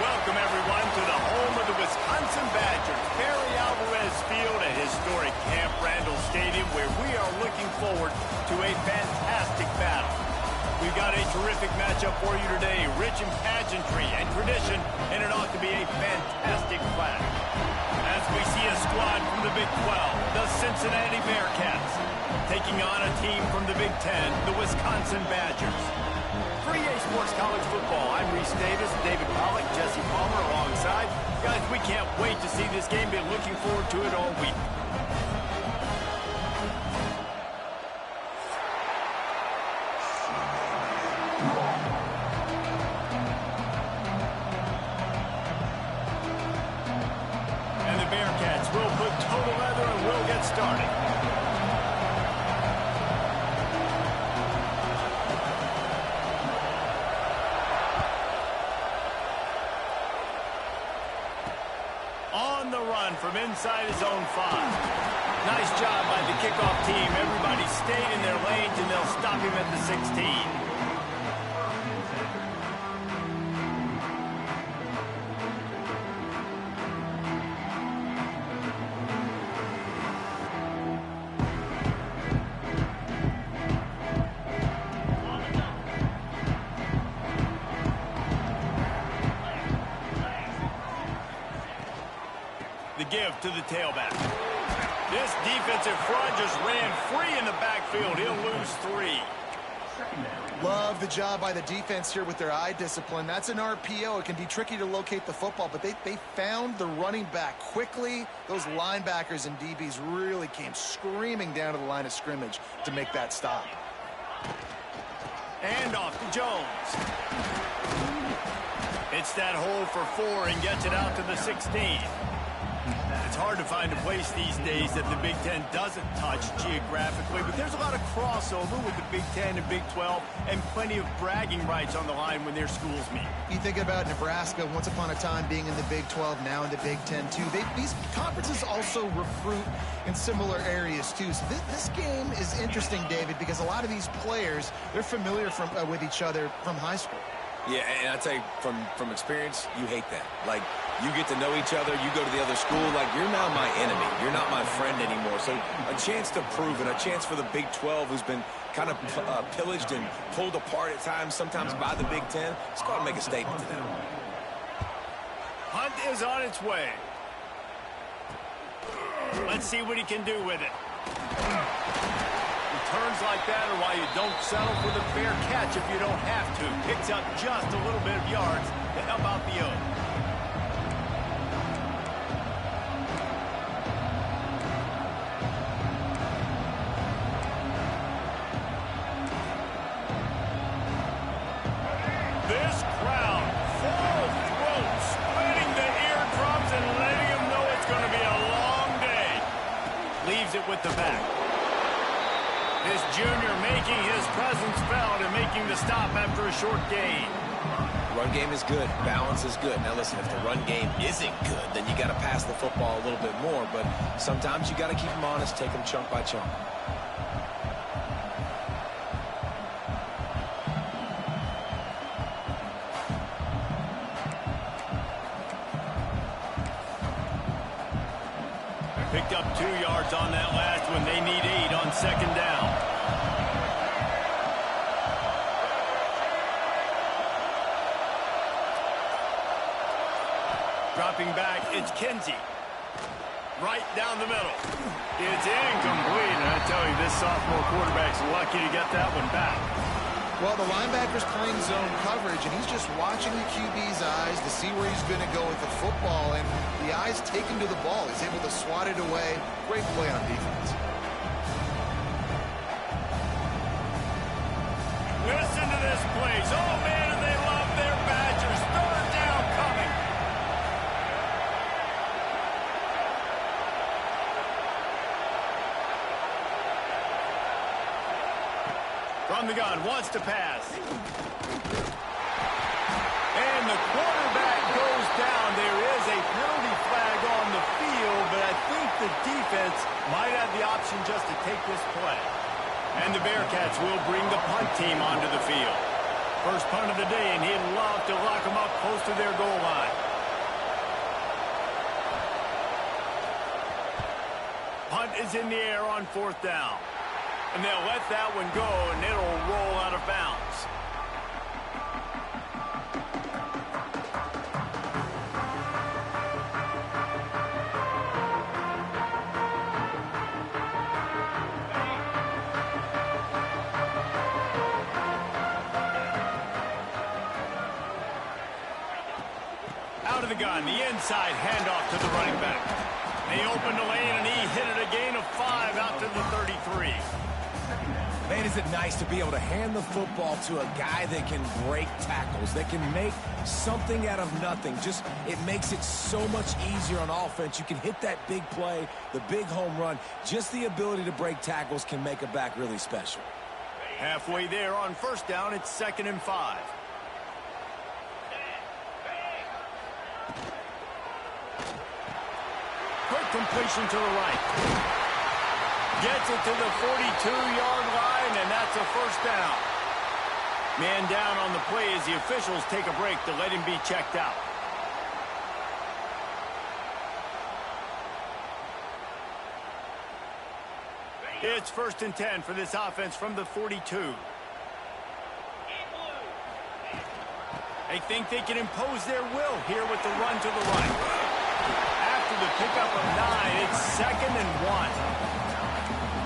welcome everyone to the home of the Wisconsin Badgers, Barry Alvarez Field at historic Camp Randall Stadium, where we are looking forward to a fantastic battle. We've got a terrific matchup for you today, rich in pageantry and tradition, and it ought to be a fantastic clash. As we see a squad from the Big 12, the Cincinnati Bearcats, taking on a team from the Big 10, the Wisconsin Badgers. For EA Sports College Football, I'm Reese Davis, David Pollack, Jesse Palmer alongside. Guys, we can't wait to see this game. Been looking forward to it all week. And the Bearcats will put total leather and we'll get started. On the run from inside his own 5. Nice job by the kickoff team. Everybody stayed in their lanes, and they'll stop him at the 16. The give to the tailback. This defensive front just ran free in the backfield. He'll lose 3. Love the job by the defense here with their eye discipline. That's an RPO. It can be tricky to locate the football, but they found the running back quickly. Those linebackers and DBs really came screaming down to the line of scrimmage to make that stop. And off to Jones. It's that hole for 4 and gets it out to the 16. It's hard to find a place these days that the Big Ten doesn't touch geographically, but there's a lot of crossover with the Big Ten and Big 12 and plenty of bragging rights on the line when their schools meet. You think about Nebraska once upon a time being in the Big 12, now in the Big 10 too. These conferences also recruit in similar areas too. So this game is interesting, David, because a lot of these players, they're familiar with each other from high school. Yeah, and I tell you, from experience, you hate that. Like, you get to know each other, you go to the other school, like, you're now my enemy. You're not my friend anymore. So a chance to prove it, a chance for the Big 12, who's been kind of pillaged and pulled apart at times, sometimes by the Big 10. It's got to make a statement to them. Hunt is on its way. Let's see what he can do with it. Turns like that are why you don't settle for the fair catch if you don't have to. Picks up just a little bit of yards to help out the O. This crowd, full throat, splitting the eardrums and letting them know it's going to be a long day. Leaves it with the back. This junior making his presence felt and making the stop after a short gain. Run game is good. Balance is good. Now, listen, if the run game isn't good, then you got to pass the football a little bit more. But sometimes you got to keep them honest, take them chunk by chunk. Picked up 2 yards on that last one. They need 8 on second down. Dropping back, it's Kinsey. Right down the middle. It's incomplete. And I tell you, this sophomore quarterback's lucky to get that one back. Well, the linebacker's playing zone coverage, and he's just watching the QB's eyes to see where he's going to go with the football, and the eyes take him to the ball. He's able to swat it away. Great play on defense. Listen to this place. Oh, man, and they love their Badgers. Third down coming. From the gun, wants to pass. And the quarterback goes down. There is a penalty flag on the field, but I think the defense might have the option just to take this play. And the Bearcats will bring the punt team onto the field. First punt of the day, and he'd love to lock them up close to their goal line. Punt is in the air on 4th down. And they'll let that one go, and it'll roll out of bounds. Out of the gun, the inside handoff to the running back. They opened the lane, and he hit it a gain of 5 out to the 33. Man, is it nice to be able to hand the football to a guy that can break tackles, that can make something out of nothing. Just, it makes it so much easier on offense. You can hit that big play, the big home run. Just the ability to break tackles can make a back really special. Halfway there on 1st down, it's 2nd and 5. Quick completion to the right. Gets it to the 42-yard line, and that's a 1st down. Man down on the play as the officials take a break to let him be checked out. It's 1st and 10 for this offense from the 42. They think they can impose their will here with the run to the right. After the pickup of 9, it's 2nd and 1.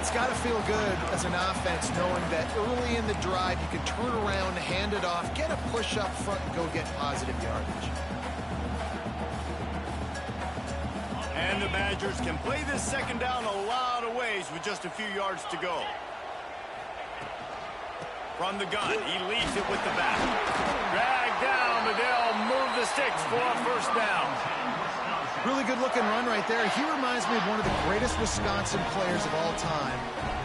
It's got to feel good as an offense knowing that early in the drive you can turn around, hand it off, get a push up front, and go get positive yardage. And the Badgers can play this 2nd down a lot of ways with just a few yards to go. From the gun, he leaves it with the back. Dragged down, but they'll move the sticks for a 1st down. Really good-looking run right there. He reminds me of one of the greatest Wisconsin players of all time,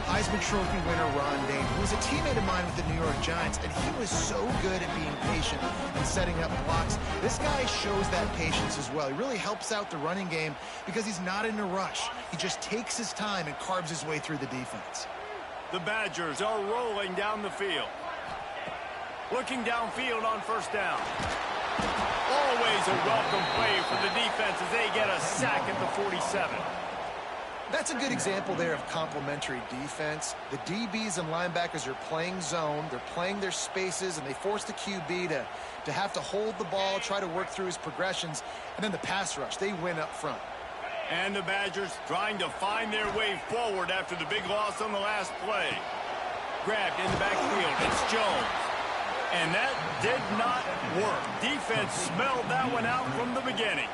Heisman Trophy winner Ron Dayne, who was a teammate of mine with the New York Giants, and he was so good at being patient and setting up blocks. This guy shows that patience as well. He really helps out the running game because he's not in a rush. He just takes his time and carves his way through the defense. The Badgers are rolling down the field. Looking downfield on 1st down. Always a welcome play for the defense as they get a sack at the 47. That's a good example there of complementary defense. The DBs and linebackers are playing zone, they're playing their spaces, and they force the QB to have to hold the ball, try to work through his progressions, and then the pass rush, they win up front. And the Badgers trying to find their way forward after the big loss on the last play. Grabbed in the backfield, it's Jones. And that did not work. Defense smelled that one out from the beginning.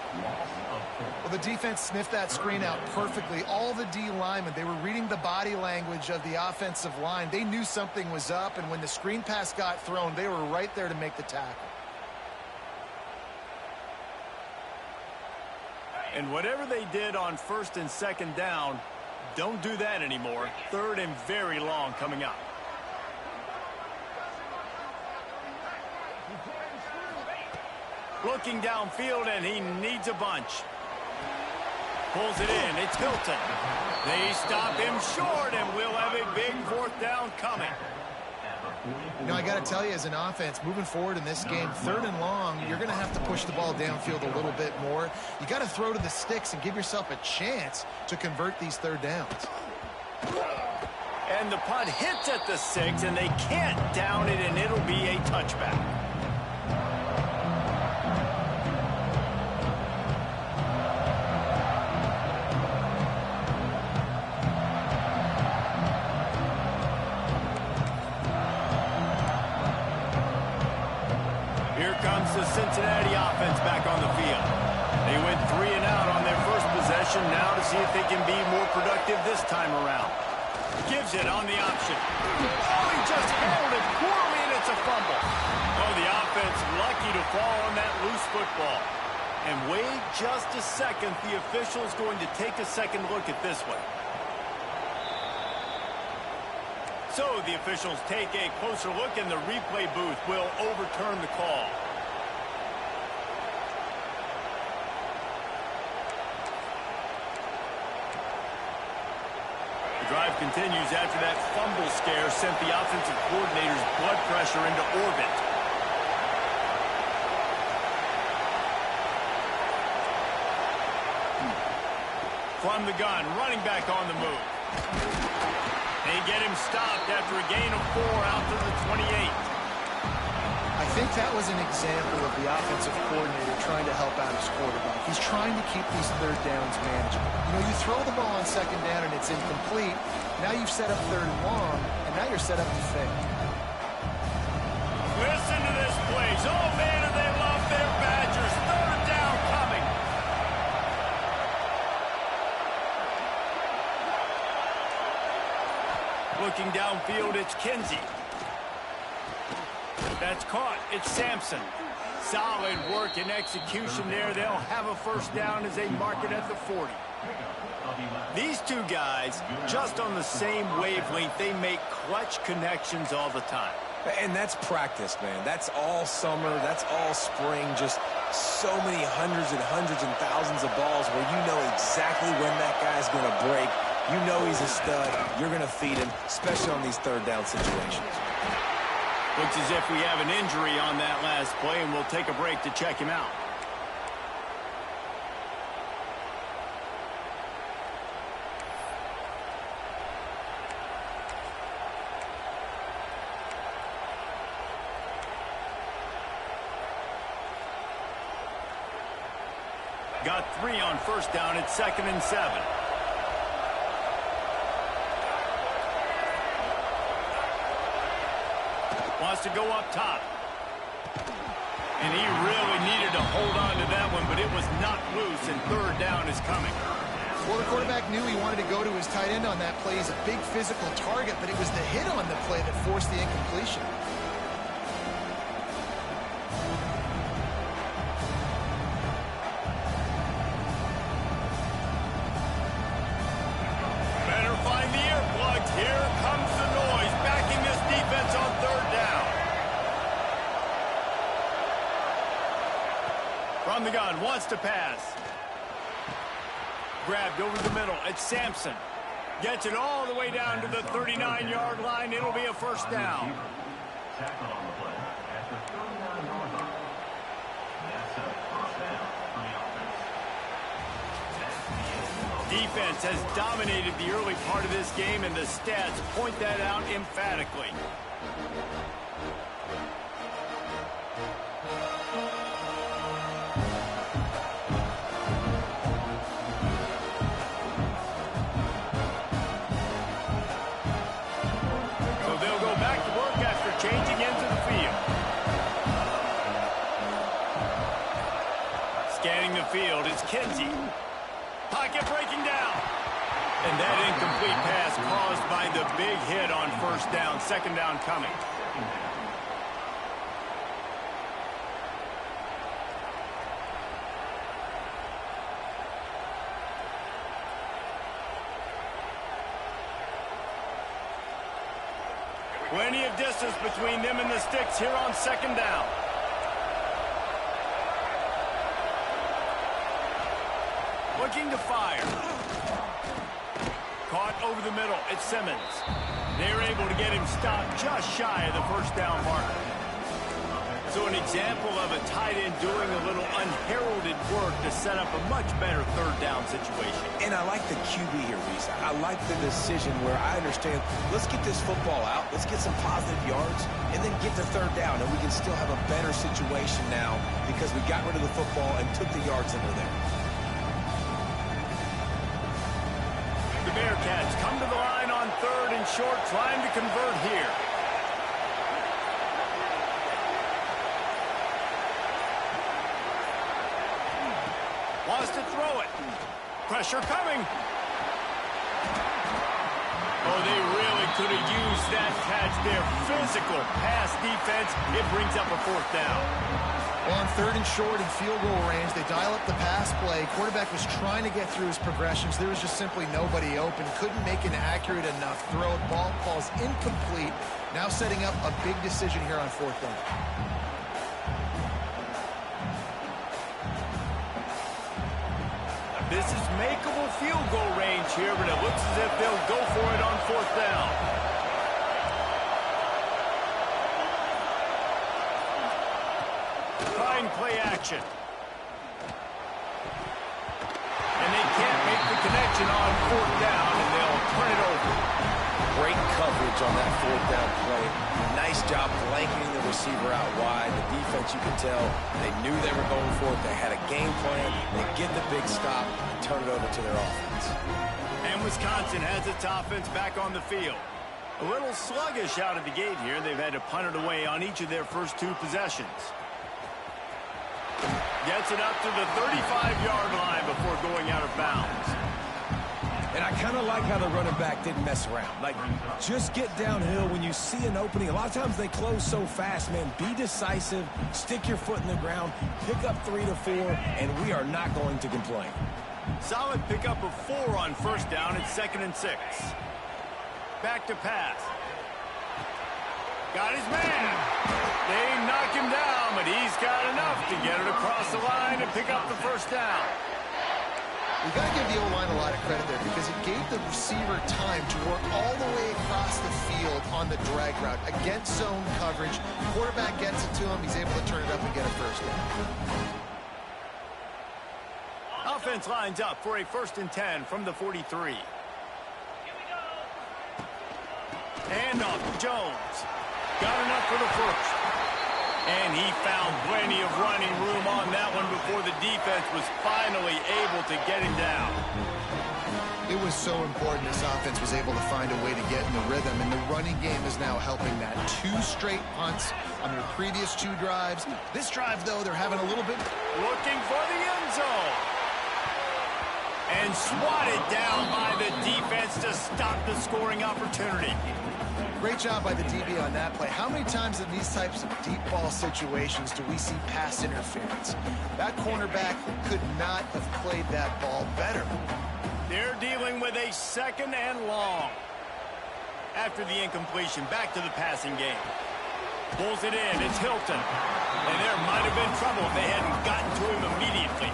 Well, the defense sniffed that screen out perfectly. All the D linemen, they were reading the body language of the offensive line. They knew something was up, and when the screen pass got thrown, they were right there to make the tackle. And whatever they did on 1st and 2nd down, don't do that anymore. 3rd and very long coming up. Looking downfield, and he needs a bunch. Pulls it in. It's Hilton. They stop him short, and we'll have a big 4th down coming. You know, I got to tell you, as an offense, moving forward in this game, 3rd and long, you're going to have to push the ball downfield a little bit more. You got to throw to the sticks and give yourself a chance to convert these 3rd downs. And the punt hits at the 6, and they can't down it, and it'll be a touchback. Here comes the Cincinnati offense back on the field. They went 3 and out on their first possession, now to see if they can be more productive this time around. Gives it on the option. Oh, he just handled it poorly, and it's a fumble. Oh, the offense lucky to fall on that loose football. And wait just a second, the official's going to take a second look at this one. So the officials take a closer look, and the replay booth will overturn the call. The drive continues after that fumble scare sent the offensive coordinator's blood pressure into orbit. From the gun, running back on the move. They get him stopped after a gain of 4 out to the 28. I think that was an example of the offensive coordinator trying to help out his quarterback. He's trying to keep these third downs manageable. You know, you throw the ball on second down and it's incomplete. Now you've set up third and long, and now you're set up to fail. Listen to this place. Oh, man, do they love their Badgers. Third down coming. Looking downfield, it's Kinsey. That's caught. It's Sampson. Solid work and execution there. They'll have a first down as they mark it at the 40. These two guys, just on the same wavelength, they make clutch connections all the time. And that's practice, man. That's all summer. That's all spring. Just so many hundreds and thousands of balls where you know exactly when that guy's going to break. You know he's a stud. You're going to feed him, especially on these third down situations. Looks as if we have an injury on that last play, and we'll take a break to check him out. Got 3 on first down. It's 2nd and 7. Wants to go up top. And he really needed to hold on to that one, but it was knocked loose, and third down is coming. Well, the quarterback knew he wanted to go to his tight end on that play. He's a big physical target, but it was the hit on the play that forced the incompletion. Better find the earplugs. Here comes the noise, backing this defense on third down. From the gun, wants to pass. Grabbed over the middle. It's Sampson. Gets it all the way down to the 39-yard line. It'll be a first down. Defense has dominated the early part of this game, and the stats point that out emphatically. So they'll go back to work after changing into the field. Scanning the field is Kinsey. Pocket breaking down. And that incomplete pass caused by the big hit on first down. Second down coming. Plenty of distance between them and the sticks here on second down. Looking to fire. Caught over the middle. It's Simmons. They're able to get him stopped just shy of the first down marker. So an example of a tight end doing a little unheralded work to set up a much better third down situation. And I like the QB here, Reese. I like the decision where I understand, let's get this football out, let's get some positive yards, and then get to third down, and we can still have a better situation now because we got rid of the football and took the yards that were there. The Bearcats come to the line on third and short, trying to convert here. Wants to throw it. Pressure coming. Oh, they really could have used that catch there. Physical pass defense. It brings up a fourth down. Well, on third and short and field goal range, they dial up the pass play. Quarterback was trying to get through his progressions. There was just simply nobody open. Couldn't make an accurate enough throw. Ball falls incomplete. Now setting up a big decision here on fourth down. This is makeable field goal range here, but it looks as if they'll go for it on fourth down. Trying play action. And they can't make the connection possession on fourth down, and they'll turn it over. Great coverage on that fourth down play. Nice job blanketing the receiver out wide. The defense, you can tell, they knew they were going for it. They had a game plan. They get the big stop and turn it over to their offense. And Wisconsin has its offense back on the field. A little sluggish out of the gate here. They've had to punt it away on each of their first 2 possessions. Gets it up to the 35-yard line before going out of bounds. And I kind of like how the running back didn't mess around. Like, just get downhill when you see an opening. A lot of times they close so fast, man. Be decisive, stick your foot in the ground, pick up 3 to 4, and we are not going to complain. Solid pickup of 4 on first down. It's 2nd and 6. Back to pass. Got his man. They knock him down, but he's got enough to get it across the line and pick up the first down. You got to give the O-line a lot of credit there because it gave the receiver time to work all the way across the field on the drag route against zone coverage. Quarterback gets it to him. He's able to turn it up and get a first down. Offense lines up for a 1st and 10 from the 43. And off to Jones. Got enough for the first. And he found plenty of running room on that one before the defense was finally able to get him down. It was so important this offense was able to find a way to get in the rhythm, and the running game is now helping that. 2 straight punts on their previous 2 drives. This drive, though, they're having a little bit... Looking for the end zone. And swatted down by the defense to stop the scoring opportunity. Great job by the DB on that play. How many times in these types of deep ball situations do we see pass interference? That cornerback could not have played that ball better. They're dealing with a 2nd and long. After the incompletion, back to the passing game. Pulls it in. It's Hilton. And there might have been trouble if they hadn't gotten to him immediately.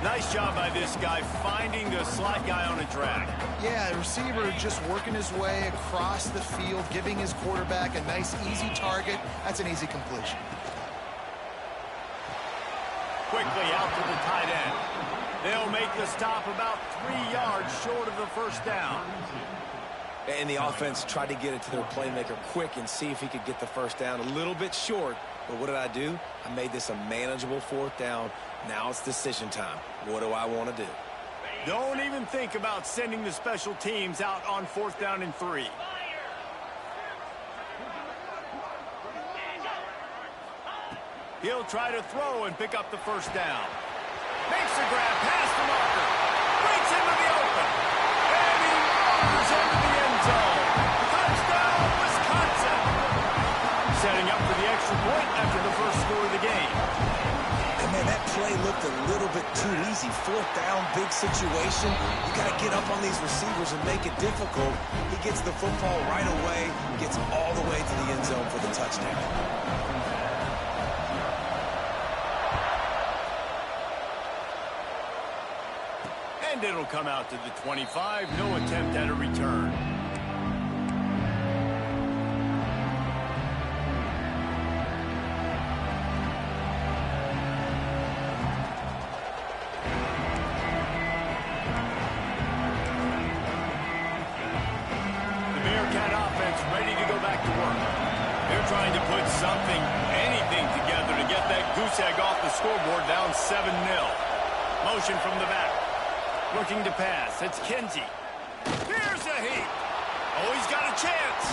Nice job by this guy finding the slot guy on a drag. Yeah, the receiver just working his way across the field, giving his quarterback a nice, easy target. That's an easy completion. Quickly out to the tight end. They'll make the stop about 3 yards short of the first down. And the offense tried to get it to their playmaker quick and see if he could get the first down. A little bit short, but what did I do? I made this a manageable 4th down. Now it's decision time. What do I want to do? Don't even think about sending the special teams out on 4th down and 3. He'll try to throw and pick up the first down. Makes the grab past the marker. Breaks into the open. And he murders into the end zone. Touchdown, Wisconsin. Setting up for the extra point after the first score of the game. And man, that play looked a little bit too easy. 4th down, big situation. You got to get up on these receivers and make it difficult. He gets the football right away, gets all the way to the end zone for the touchdown. And it'll come out to the 25. No attempt at a return. Ready to go back to work. They're trying to put something, anything together to get that goose egg off the scoreboard, down 7-0. Motion from the back. Looking to pass. It's Kinsey. Here's a heat. Oh, he's got a chance.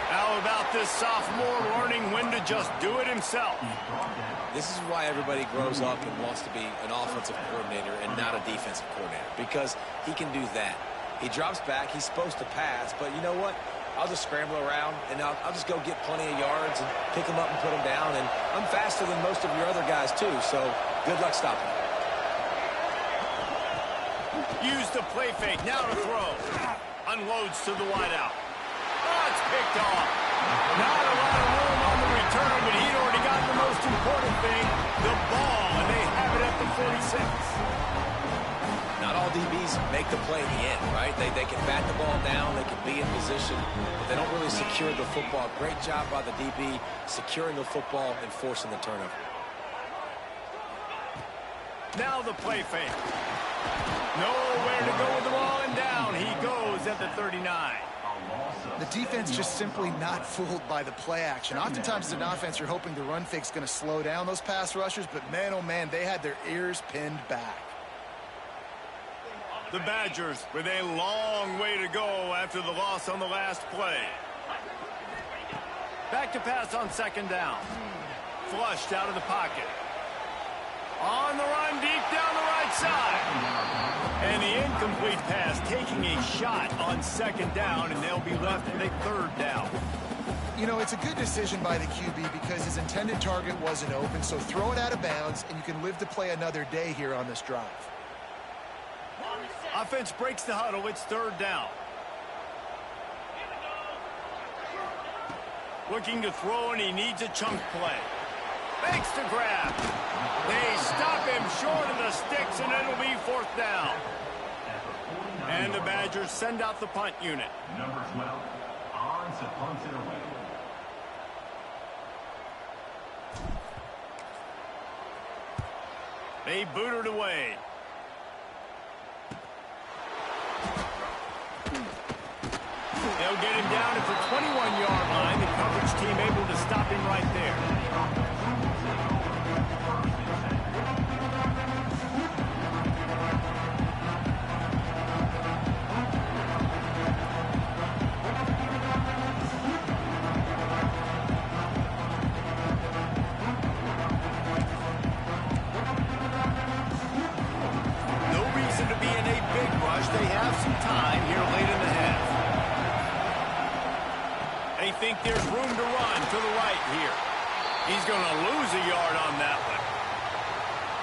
How about this sophomore learning when to just do it himself? This is why everybody grows up and wants to be an offensive coordinator and not a defensive coordinator, because he can do that. He drops back. He's supposed to pass, but you know what? I'll just scramble around, and I'll just go get plenty of yards and pick them up and put them down. And I'm faster than most of your other guys, too, so good luck stopping. Use the play fake. Now to throw. Unloads to the wideout. Oh, it's picked off. Not a lot of room on the return, but he'd already got the most important thing, the ball, and they have it at the 46. Not all DBs make the play in the end, right? They can bat the ball down, they can be in position, but they don't really secure the football. Great job by the DB securing the football and forcing the turnover. Now the play fake. Nowhere to go with the ball, and down he goes at the 39. The defense just simply not fooled by the play action. Oftentimes as an offense, you're hoping the run fake's going to slow down those pass rushers, but man, oh man, they had their ears pinned back. The Badgers with a long way to go after the loss on the last play. Back to pass on second down. Flushed out of the pocket. On the run, deep down the right side. And the incomplete pass taking a shot on second down, and they'll be left with a third down. You know, it's a good decision by the QB because his intended target wasn't open, so throw it out of bounds, and you can live to play another day here on this drive. Offense breaks the huddle. It's third down. Looking to throw, and he needs a chunk play. Makes the grab. They stop him short of the sticks, and it'll be fourth down. And the Badgers send out the punt unit. Number 12, on to punt it away. They boot it away. They'll get him down at the 21-yard line. The coverage team able to stop him right there. No reason to be in a big rush. They have some time here late in the half. They think there's room to run to the right here. He's going to lose a yard on that one.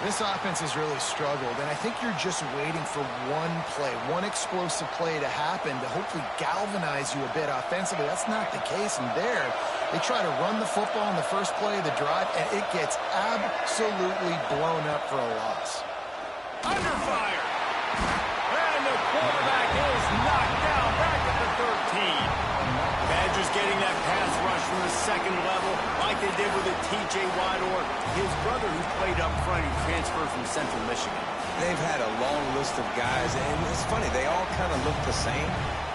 This offense has really struggled, and I think you're just waiting for one play, one explosive play to happen to hopefully galvanize you a bit offensively. That's not the case, and there, they try to run the football in the first play of the drive, and it gets absolutely blown up for a loss. Under fire. And the quarterback is knocked down back at the 13. Badgers getting that pass rush from the second level like they did with a T.J. Watt or his brother who played up front who transferred from Central Michigan. They've had a long list of guys, and it's funny, they all kind of look the same.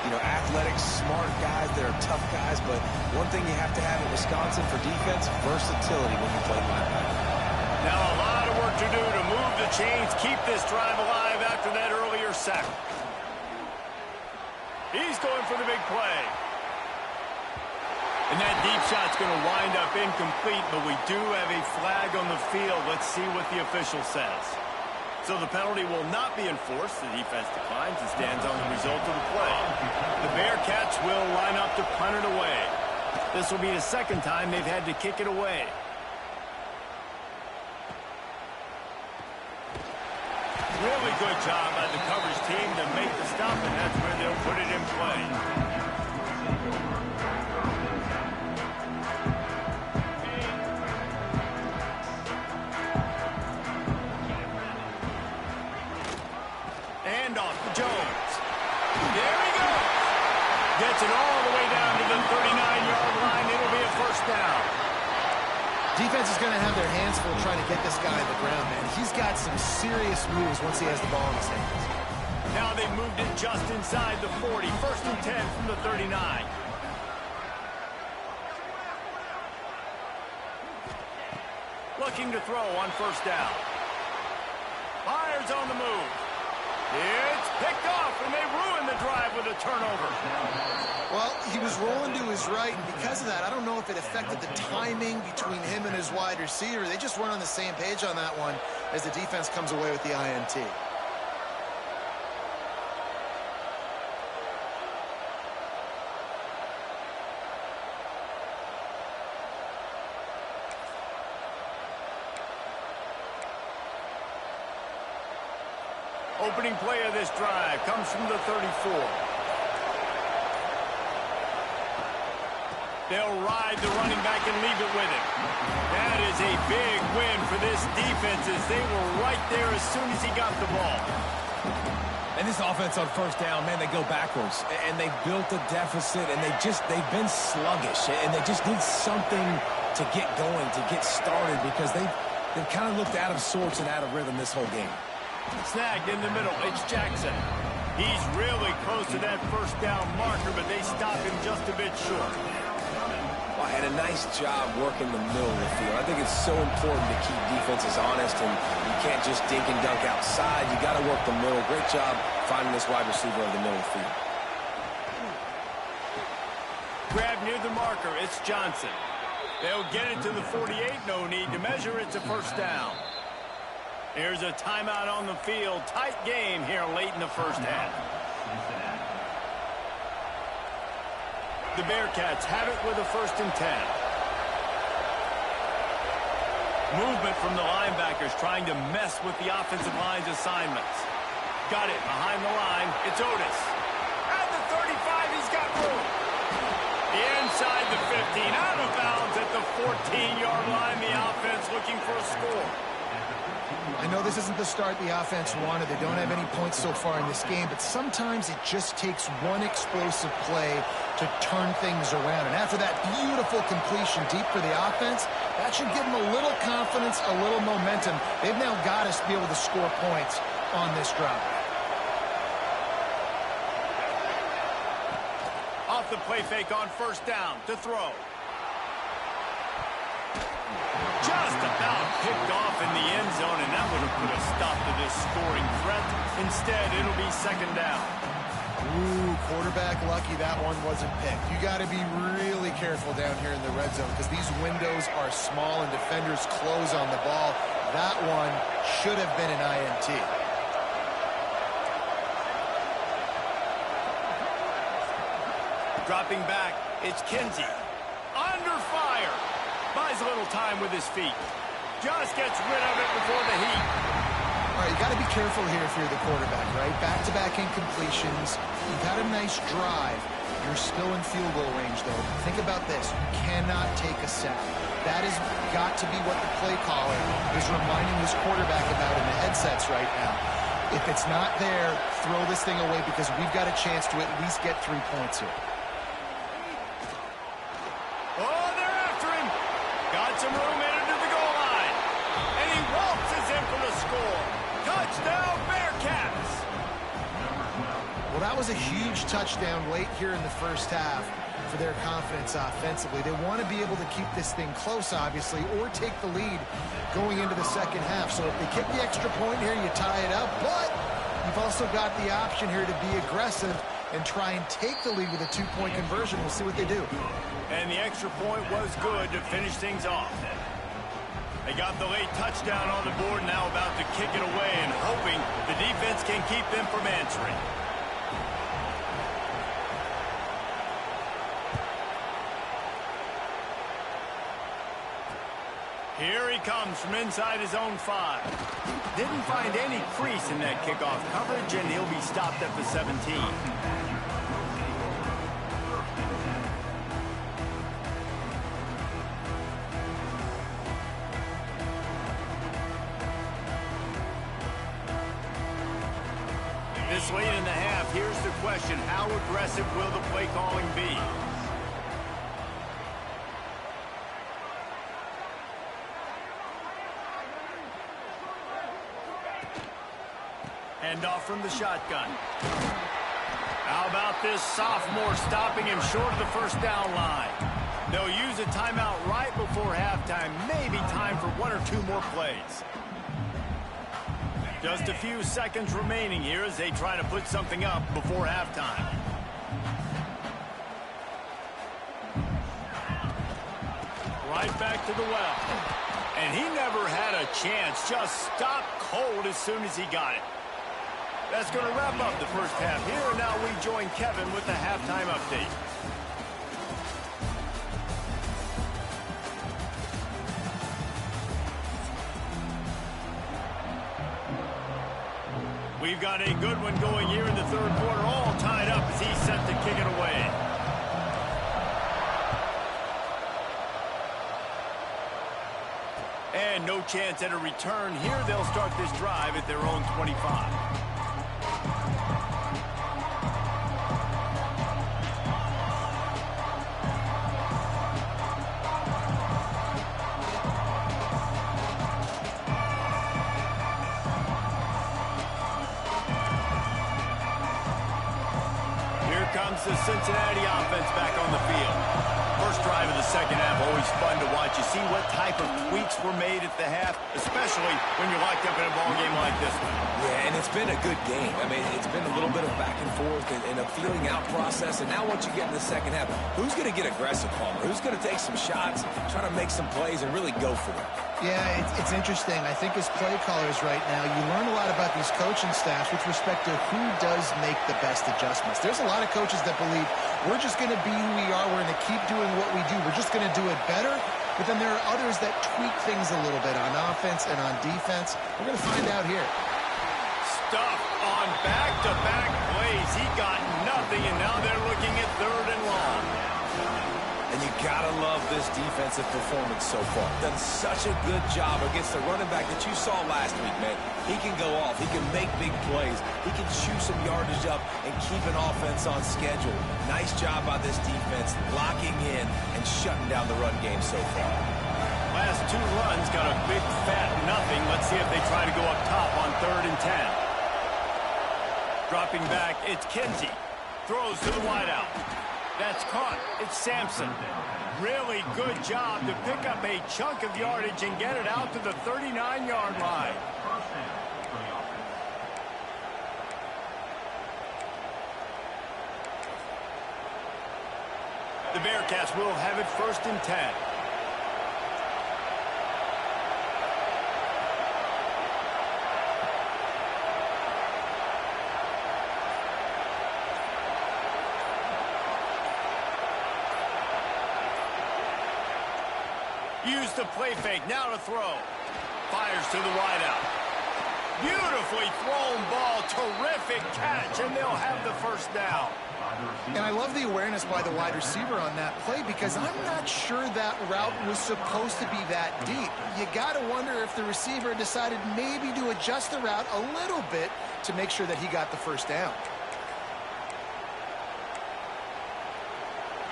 You know, athletic, smart guys, they're tough guys, but one thing you have to have at Wisconsin for defense, versatility when you play linebacker. Now a lot of work to do to move the chains, keep this drive alive after that earlier sack. He's going for the big play. And that deep shot's going to wind up incomplete, but we do have a flag on the field. Let's see what the official says. So the penalty will not be enforced. The defense declines and stands on the result of the play. The Bearcats will line up to punt it away. This will be the second time they've had to kick it away. Really good job by the coverage team to make the stop, and that's where they'll put it in play. Handoff to Jones. There he goes. Gets it all the way down to the 39-yard line. It'll be a first down. Defense is going to have their hands full trying to get this guy on the ground, man. He's got some serious moves once he has the ball in his hands. Now they've moved it just inside the 40. First and 10 from the 39. Looking to throw on first down. Fires on the move. It's picked off, and they ruin the drive with a turnover. Well, he was rolling to his right, and because of that, I don't know if it affected the timing between him and his wide receiver. They just weren't on the same page on that one as the defense comes away with the INT. Opening play of this drive comes from the 34. They'll ride the running back and leave it with him. That is a big win for this defense as they were right there as soon as he got the ball. And this offense on first down, man, they go backwards. And they built a deficit, and they've been sluggish. And they just need something to get going, to get started, because they've kind of looked out of sorts and out of rhythm this whole game. Snagged in the middle. It's Jackson. He's really close to that first down marker, but they stop him just a bit short. Well, and a nice job working the middle of the field. I think it's so important to keep defenses honest, and you can't just dink and dunk outside. You got to work the middle. Great job finding this wide receiver in the middle of the field. Grab near the marker. It's Johnson. They'll get it to the 48. No need to measure. It's a first down. Here's a timeout on the field. Tight game here late in the first half. The Bearcats have it with a 1st and 10. Movement from the linebackers trying to mess with the offensive line's assignments. Got it behind the line. It's Otis. At the 35, he's got room. Inside the 15, out of bounds at the 14-yard line. The offense looking for a score. I know this isn't the start the offense wanted. They don't have any points so far in this game, but sometimes it just takes one explosive play to turn things around. And after that beautiful completion deep for the offense, that should give them a little confidence, a little momentum. They've now got to be able to score points on this drive. Off the play fake on 1st down to throw. Just about picked off in the end zone, and that would have put a stop to this scoring threat. Instead, it'll be 2nd down. Ooh, quarterback lucky that one wasn't picked. You got to be really careful down here in the red zone because these windows are small and defenders close on the ball. That one should have been an INT. Dropping back, it's Kinsey. Under fire. Buys a little time with his feet. Just gets rid of it before the heat. All right, you got to be careful here if you're the quarterback, right? Back-to-back incompletions. You've had a nice drive. You're still in field goal range, though. Think about this. You cannot take a sack. That has got to be what the play caller is reminding his quarterback about in the headsets right now. If it's not there, throw this thing away because we've got a chance to at least get 3 points here. Oh, they're after him. Got some room into the goal line. And he waltzes in for the score. Touchdown, Bearcats. Well, that was a huge touchdown late here in the first half for their confidence offensively. They want to be able to keep this thing close, obviously, or take the lead going into the second half. So if they kick the extra point here, you tie it up. But you've also got the option here to be aggressive and try and take the lead with a 2-point conversion. We'll see what they do. And the extra point was good to finish things off. They got the late touchdown on the board, now about to kick it away and hoping the defense can keep them from answering. Here he comes from inside his own 5. Didn't find any crease in that kickoff coverage, and he'll be stopped at the 17. This late in the half, here's the question. How aggressive will the play calling be? Hand off from the shotgun. How about this sophomore stopping him short of the first down line? They'll use a timeout right before halftime. Maybe time for 1 or 2 more plays. Just a few seconds remaining here as they try to put something up before halftime. Right back to the well. And he never had a chance. Just stopped cold as soon as he got it. That's going to wrap up the first half here. And now we join Kevin with the halftime update. We've got a good one going here in the third quarter, all tied up as he's set to kick it away. And no chance at a return here. They'll start this drive at their own 25. Cincinnati offense back on the field. First drive of the second half, always fun to watch. You see what type of tweaks were made at the half, especially when you're locked up in a ball game like this one. Yeah, and it's been a good game. I mean, it's been a little bit of back and forth and a feeling out process. And now once you get in the second half, who's going to get aggressive, Palmer? Who's going to take some shots, try to make some plays, and really go for it? Yeah, it's interesting. I think as play callers right now, you learn a lot about these coaching staffs with respect to who does make the best adjustments. There's a lot of coaches that believe we're just going to be who we are. We're going to keep doing what we do. We're just going to do it better. But then there are others that tweak things a little bit on offense and on defense. We're going to find out here. Stuff on back-to-back plays. He got nothing, and now they're looking at 3rd and long. And you gotta love this defensive performance so far. Done such a good job against the running back that you saw last week, man. He can go off. He can make big plays. He can chew some yardage up and keep an offense on schedule. Nice job by this defense locking in and shutting down the run game so far. Last 2 runs got a big fat nothing. Let's see if they try to go up top on 3rd and 10. Dropping back, it's Kinsey. Throws to the wideout. That's caught. It's Sampson. Really good job to pick up a chunk of yardage and get it out to the 39-yard line. The Bearcats will have it 1st and 10. Use the play fake, now to throw. Fires to the wideout. Beautifully thrown ball, terrific catch, and they'll have the 1st down. And I love the awareness by the wide receiver on that play because I'm not sure that route was supposed to be that deep. You got to wonder if the receiver decided maybe to adjust the route a little bit to make sure that he got the 1st down.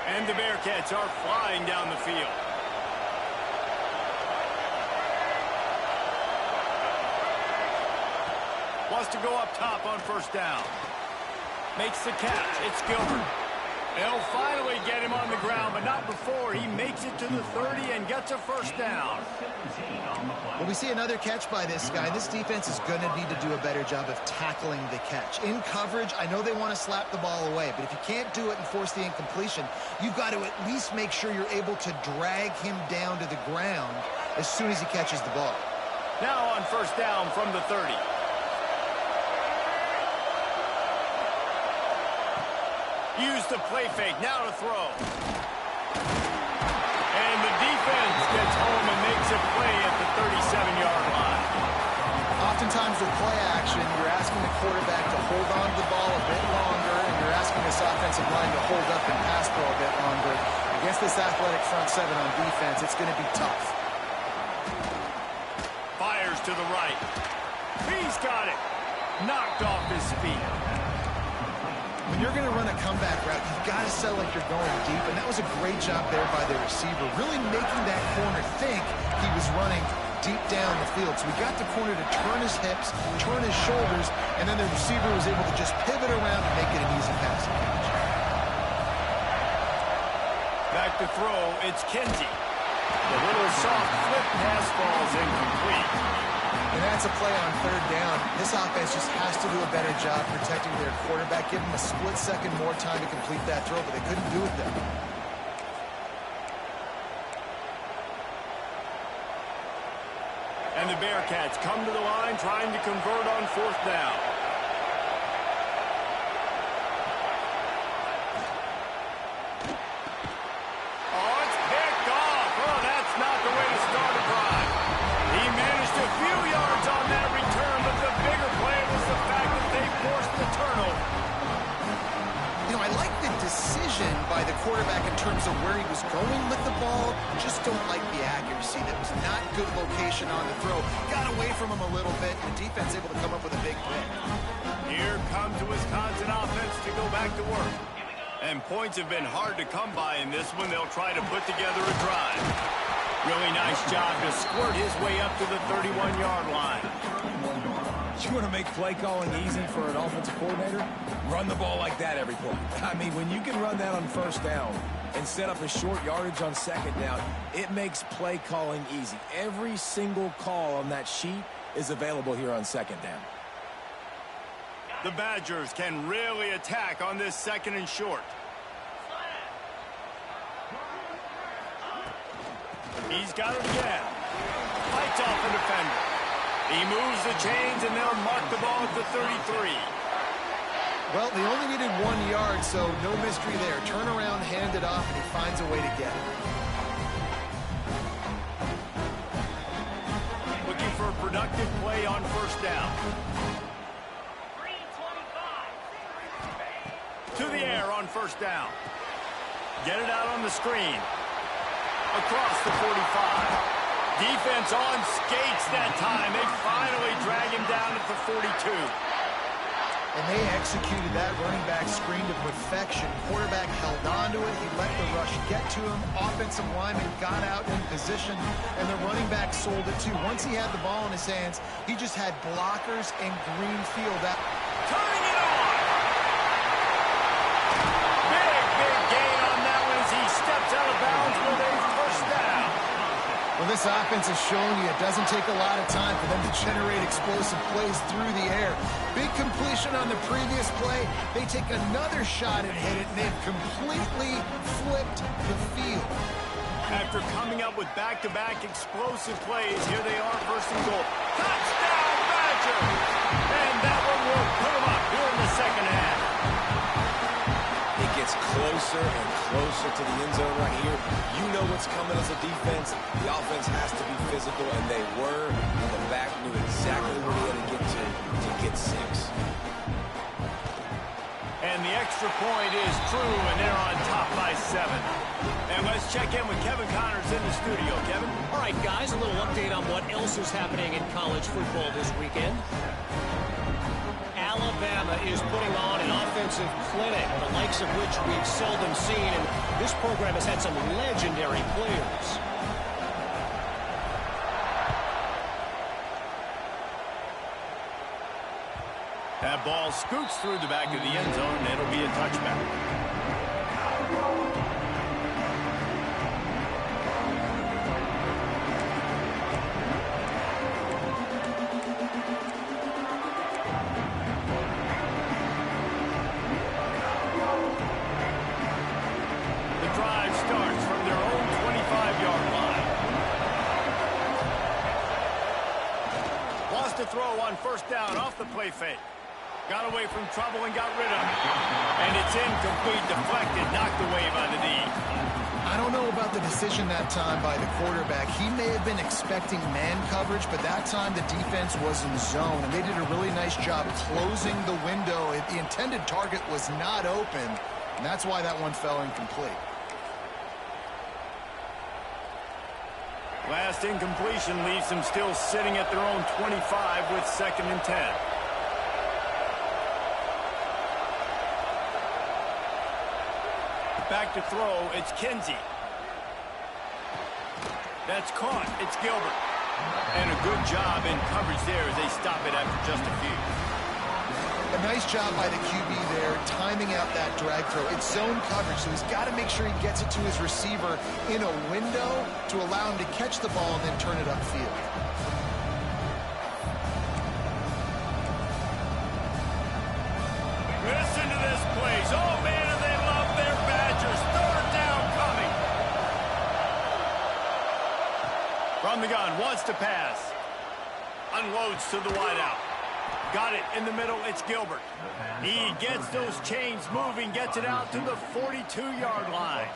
And the Bearcats are flying down the field. Wants to go up top on 1st down. Makes the catch. It's Gilbert. They'll finally get him on the ground, but not before he makes it to the 30 and gets a 1st down. Well, we see another catch by this guy. This defense is going to need to do a better job of tackling the catch. In coverage, I know they want to slap the ball away, but if you can't do it and force the incompletion, you've got to at least make sure you're able to drag him down to the ground as soon as he catches the ball. Now on 1st down from the 30. Use the play fake, now to throw. And the defense gets home and makes a play at the 37-yard line. Oftentimes with play action, you're asking the quarterback to hold on to the ball a bit longer, and you're asking this offensive line to hold up and pass ball a bit longer. Against this athletic front 7 on defense, it's going to be tough. Fires to the right. He's got it. Knocked off his feet. When you're going to run a comeback route, you've got to sell like you're going deep, and that was a great job there by the receiver, really making that corner think he was running deep down the field. So we got the corner to turn his hips, turn his shoulders, and then the receiver was able to just pivot around and make it an easy passing catch. Back to throw, it's Kinsey. The little soft flip pass falls incomplete. And that's a play on 3rd down. This offense just has to do a better job protecting their quarterback. Give them a split second more time to complete that throw, but they couldn't do it there. And the Bearcats come to the line trying to convert on 4th down. Oh, it's picked off. Oh, that's not the way to start a drive. He managed a few yards on that return, but the bigger play was the fact that they forced the turnover. You know, I like the decision by the quarterback in terms of where he was going with the ball. Just don't like the accuracy. That was not good location on the throw. Got away from him a little bit, and the defense able to come up with a big pick. Here comes the Wisconsin offense to go back to work. And points have been hard to come by in this one. They'll try to put together a drive. Really nice job to squirt his way up to the 31-yard line. You want to make play calling easy for an offensive coordinator? Run the ball like that every play. I mean, when you can run that on first down and set up a short yardage on second down, it makes play calling easy. Every single call on that sheet is available here on second down. The Badgers can really attack on this second and short. He's got it again. Fights off the defender. He moves the chains, and they'll mark the ball at the 33. Well, they only needed 1 yard, so no mystery there. Turn around, hand it off, and he finds a way to get it. Looking for a productive play on first down. To the air on first down. Get it out on the screen. Across the 45. Defense on skates that time. They finally drag him down at the 42. And they executed that running back screen to perfection. Quarterback held on to it. He let the rush get to him. Offensive lineman got out in position, and the running back sold it too. Once he had the ball in his hands, he just had blockers and green field out. Turning it on. Big gain on that one as he steps out of bounds with a first down. Well, this offense is showing you it doesn't take a lot of time for them to generate explosive plays through the air. Big completion on the previous play. They take another shot and hit it, and they've completely flipped the field. After coming up with back-to-back explosive plays, here they are, first and goal. Touchdown, Badger! And that one will put them up here in the second half. It gets closer and closer to the end zone right here. You know what's coming as a defense. The offense has to be physical, and they were. And the back knew exactly where he had to get 6. And the extra point is true, and they're on top by 7. And let's check in with Kevin Connors in the studio. Kevin? All right, guys, a little update on what else is happening in college football this weekend. Alabama is putting on an offensive clinic, the likes of which we've seldom seen, and this program has had some legendary players. That ball scoots through the back of the end zone, and it'll be a touchback. To throw on first down off the play fake. Got away from trouble and got rid of it. And it's incomplete, deflected, knocked away by the D. I don't know about the decision that time by the quarterback. He may have been expecting man coverage, but that time the defense was in zone, and they did a really nice job closing the window. The intended target was not open, and that's why that one fell incomplete. Last incompletion leaves them still sitting at their own 25 with 2nd and 10. Back to throw, it's Kinsey. That's caught, it's Gilbert. And a good job in coverage there as they stop it after just a few. A nice job by the QB there, timing out that drag throw. It's zone coverage, so he's got to make sure he gets it to his receiver in a window to allow him to catch the ball and then turn it upfield. Listen to this place. Oh, man, they love their Badgers. 3rd down coming. From the gun, wants to pass. Unloads to the wideout. Got it in the middle, it's Gilbert. He gets those chains moving, gets it out to the 42-yard line.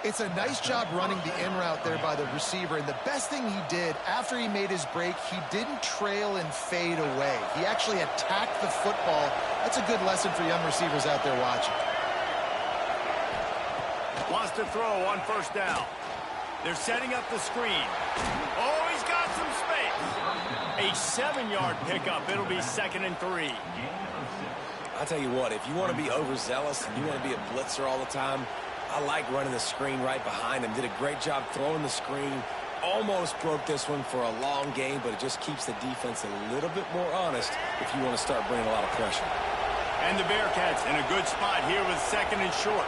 It's a nice job running the in route there by the receiver, and the best thing he did after he made his break, he didn't trail and fade away. He actually attacked the football. That's a good lesson for young receivers out there watching. Wants to throw on first down. They're setting up the screen. Oh, he's got some space. A 7-yard pickup. It'll be 2nd and 3. I'll tell you what, if you want to be overzealous and you want to be a blitzer all the time, I like running the screen right behind him. Did a great job throwing the screen, almost broke this one for a long game, but it just keeps the defense a little bit more honest if you want to start bringing a lot of pressure. And the Bearcats in a good spot here with 2nd and short.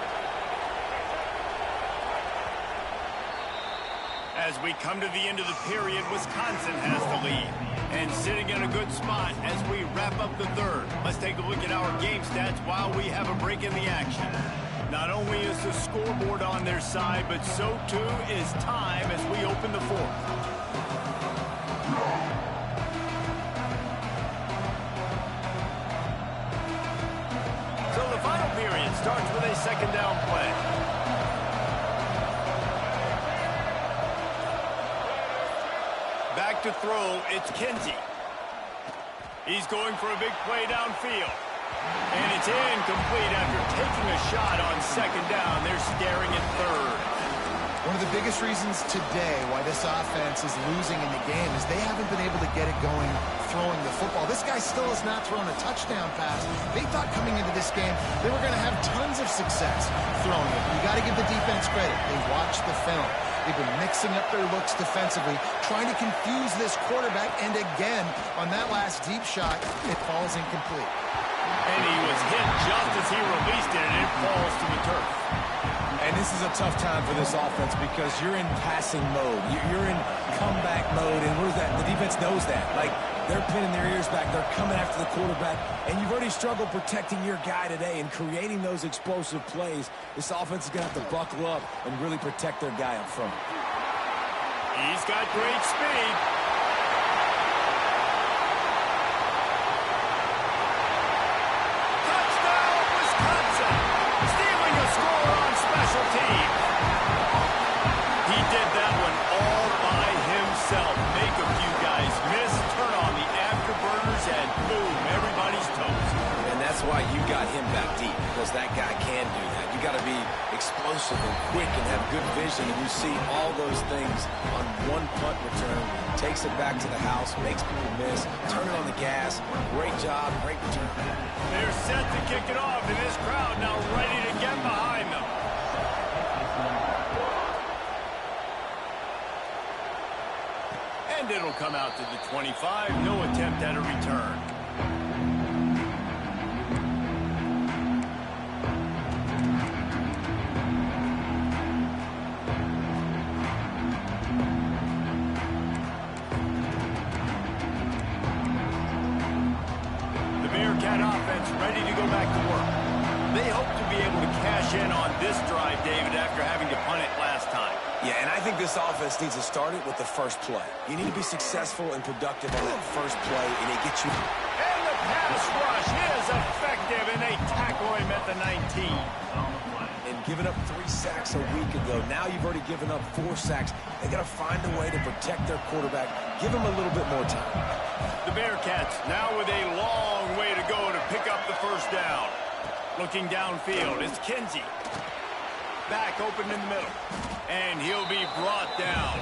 As we come to the end of the period, Wisconsin has the lead. And sitting in a good spot as we wrap up the 3rd. Let's take a look at our game stats while we have a break in the action. Not only is the scoreboard on their side, but so too is time as we open the 4th. So the final period starts with a 2nd down play. Back to throw, it's Kinsey. He's going for a big play downfield. And it's incomplete after taking a shot on 2nd down. They're staring at 3rd. One of the biggest reasons today why this offense is losing in the game is they haven't been able to get it going throwing the football. This guy still has not thrown a touchdown pass. They thought coming into this game they were going to have tons of success throwing it. You got to give the defense credit. They watched the film. They've been mixing up their looks defensively, trying to confuse this quarterback, and again, on that last deep shot, it falls incomplete. And he was hit just as he released it, and it falls to the turf. And this is a tough time for this offense because you're in passing mode. You're in comeback mode, and what is that? The defense knows that. Like, they're pinning their ears back. They're coming after the quarterback, and you've already struggled protecting your guy today and creating those explosive plays. This offense is going to have to buckle up and really protect their guy up front. He's got great speed. Touchdown, Wisconsin! Stealing a score on special teams. He did that one all by himself. Make a few guys miss, turn on the afterburners, and boom, everybody's toast. And that's why you got him back deep, because that guy can do that. You got to be explosive and quick and have good vision, and you see all those things on one punt return. Takes it back to the house, makes people miss, turn it on the gas. Great job, great return. They're set to kick it off, and this crowd now ready to get behind them. And it'll come out to the 25. No attempt at a return. The Bearcat offense ready to go back to work. They hope to be able to cash in on this drive, David, after having to punt it last time. Yeah, and I think this offense needs to start it with the first play. You need to be successful and productive on that first play, and it gets you... And the pass rush is effective, and they tackle him at the 19. And giving up 3 sacks a week ago, now you've already given up 4 sacks. They got to find a way to protect their quarterback. Give him a little bit more time. The Bearcats now with a long way to go to pick up the first down. Looking downfield is Kinsey. Back open in the middle. And he'll be brought down.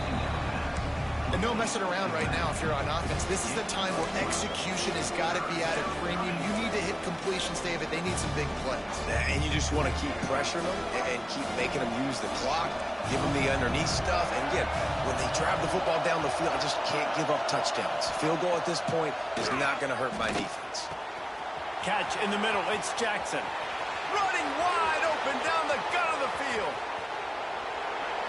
And no messing around right now if you're on offense. This is the time where execution has got to be at a premium. You need to hit completions, David. They need some big plays. And you just want to keep pressuring them and keep making them use the clock, give them the underneath stuff. And again, when they drive the football down the field, I just can't give up touchdowns. Field goal at this point is not going to hurt my defense. Catch in the middle. It's Jackson. Running wide open down the gut of the field.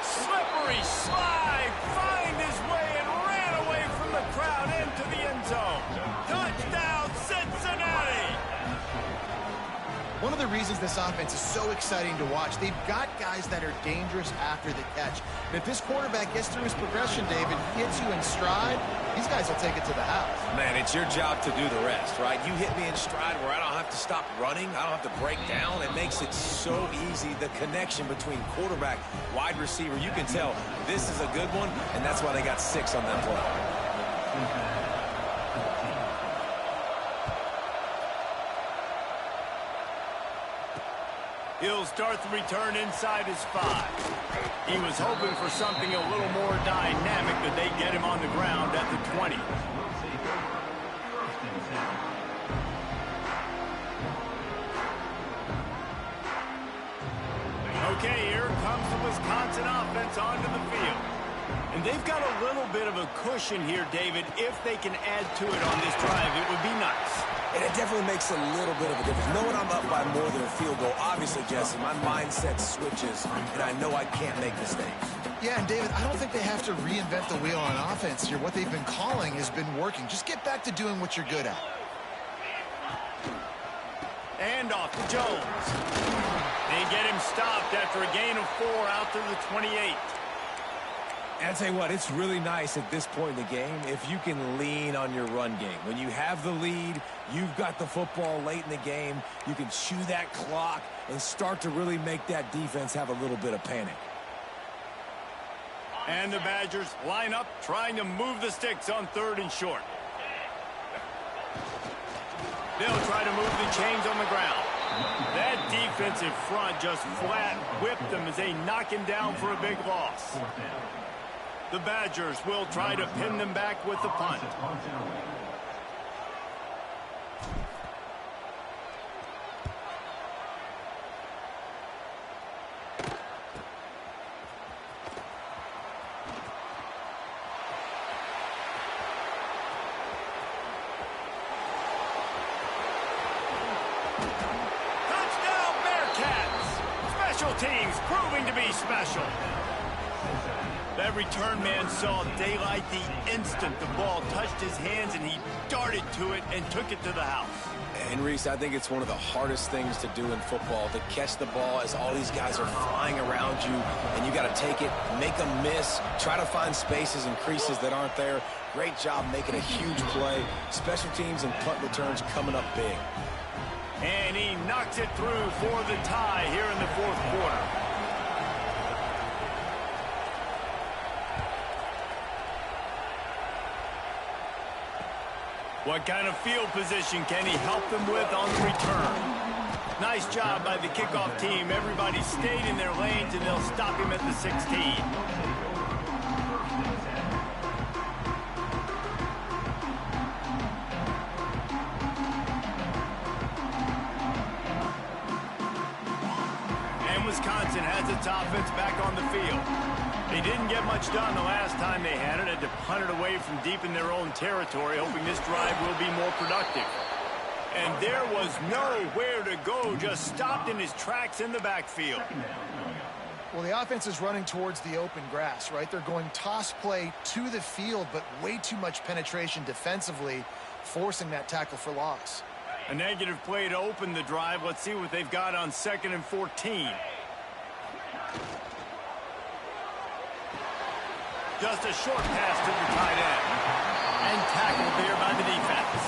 Slippery slide. Find his way and ran away from the crowd into the end zone. Touchdown, Cincinnati. One of the reasons this offense is so exciting to watch, they've got guys that are dangerous after the catch. And if this quarterback gets through his progression, David, hits you in stride, these guys will take it to the house. Man, it's your job to do the rest, right? You hit me in stride where I don't have to stop running. I don't have to break down. It makes it so easy, the connection between quarterback, wide receiver. You can tell this is a good one, and that's why they got 6 on that play. He'll start the return inside his 5. He was hoping for something a little more dynamic, but they get him on the ground at the 20. Okay, here comes the Wisconsin offense onto the field. And they've got a little bit of a cushion here, David. If they can add to it on this drive, it would be nice. And it definitely makes a little bit of a difference. Knowing I'm up by more than a field goal, obviously, Jesse, my mindset switches, and I know I can't make mistakes. Yeah, and David, I don't think they have to reinvent the wheel on offense here. What they've been calling has been working. Just get back to doing what you're good at. And off to Jones. They get him stopped after a gain of 4 out to the 28. And I'll tell you what, it's really nice at this point in the game if you can lean on your run game. When you have the lead, you've got the football late in the game, you can chew that clock and start to really make that defense have a little bit of panic. And the Badgers line up, trying to move the sticks on 3rd and short. They'll try to move the chains on the ground. That defensive front just flat whipped them as they knock him down for a big loss. The Badgers will try to pin them back with the punt. Touchdown, Bearcats! Special teams proving to be special. That return man saw daylight the instant the ball touched his hands, and he darted to it and took it to the house. And Reese, I think it's one of the hardest things to do in football, to catch the ball as all these guys are flying around you, and you got to take it, make them miss, try to find spaces and creases that aren't there. Great job making a huge play. Special teams and punt returns coming up big. And he knocks it through for the tie here in the 4th quarter. What kind of field position can he help them with on the return? Nice job by the kickoff team. Everybody stayed in their lanes, and they'll stop him at the 16. And Wisconsin has its offense back on the field. They didn't get much done the last time they had it. Had to punt it away from deep in their own territory, hoping this drive will be more productive. And there was nowhere to go, just stopped in his tracks in the backfield. Well, the offense is running towards the open grass, right? They're going toss play to the field, but way too much penetration defensively, forcing that tackle for loss. A negative play to open the drive. Let's see what they've got on 2nd and 14. Just a short pass to the tight end. And tackled there by the defense.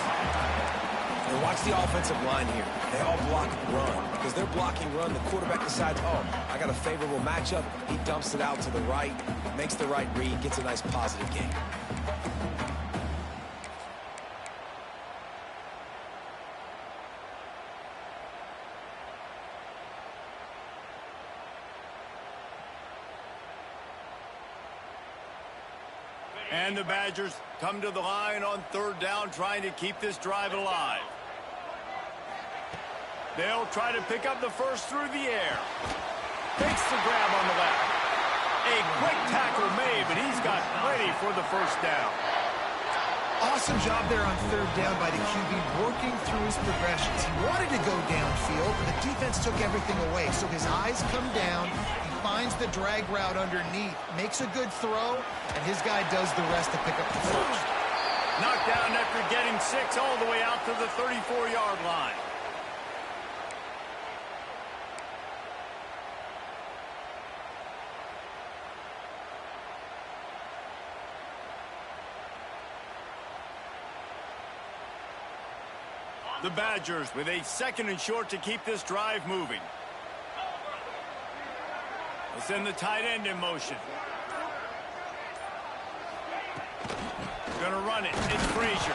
And watch the offensive line here. They all block run. Because they're blocking run, the quarterback decides, oh, I got a favorable matchup. He dumps it out to the right, makes the right read, gets a nice positive gain. And the Badgers come to the line on 3rd down, trying to keep this drive alive. They'll try to pick up the first through the air. Takes the grab on the left. A quick tackle made, but he's got plenty for the first down. Awesome job there on 3rd down by the QB, working through his progressions. He wanted to go downfield, but the defense took everything away. So his eyes come down, he finds the drag route underneath, makes a good throw, and his guy does the rest to pick up the first. Knocked down after getting 6 all the way out to the 34-yard line. The Badgers with a 2nd and short to keep this drive moving. They'll send the tight end in motion. Gonna run it. It's Frazier.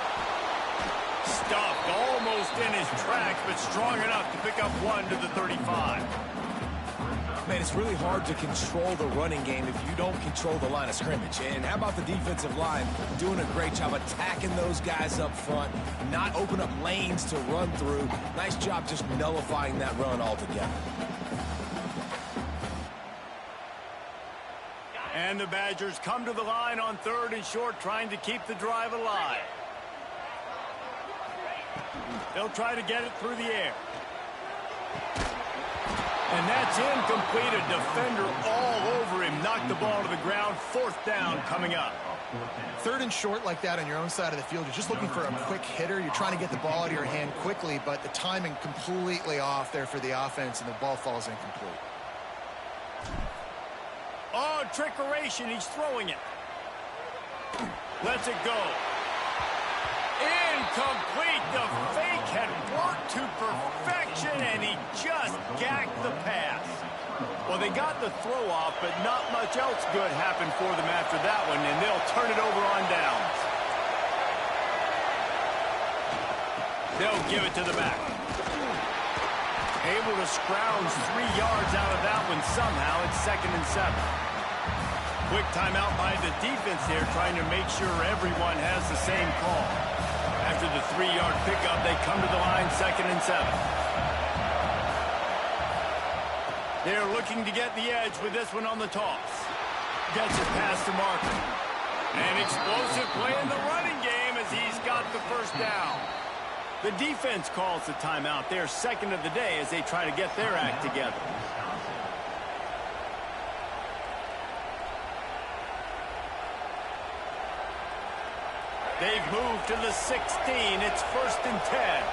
Stuffed almost in his tracks, but strong enough to pick up 1 to the 35. Man, it's really hard to control the running game if you don't control the line of scrimmage. And how about the defensive line doing a great job attacking those guys up front, not open up lanes to run through. Nice job just nullifying that run altogether. And And the Badgers come to the line on 3rd and short, trying to keep the drive alive. They'll try to get it through the air. And that's incomplete. A defender all over him. Knocked the ball to the ground. 4th down coming up. 3rd and short like that on your own side of the field. You're just looking for a quick hitter. You're trying to get the ball out of your hand quickly, but the timing completely off there for the offense, and the ball falls incomplete. Oh, trickeration. He's throwing it. Lets it go. Incomplete. The fake had worked to perfection, and he just gacked the pass. Well, they got the throw off, but not much else good happened for them after that one, and they'll turn it over on downs. They'll give it to the back. Able to scrounge 3 yards out of that one somehow. It's 2nd and 7. Quick timeout by the defense there, trying to make sure everyone has the same call. After the 3-yard pickup, they come to the line, 2nd and 7. They're looking to get the edge with this one on the toss. Gets it past the marker. An explosive play in the running game as he's got the 1st down. The defense calls the timeout. They're 2nd of the day as they try to get their act together. They've moved to the 16. It's 1st and 10.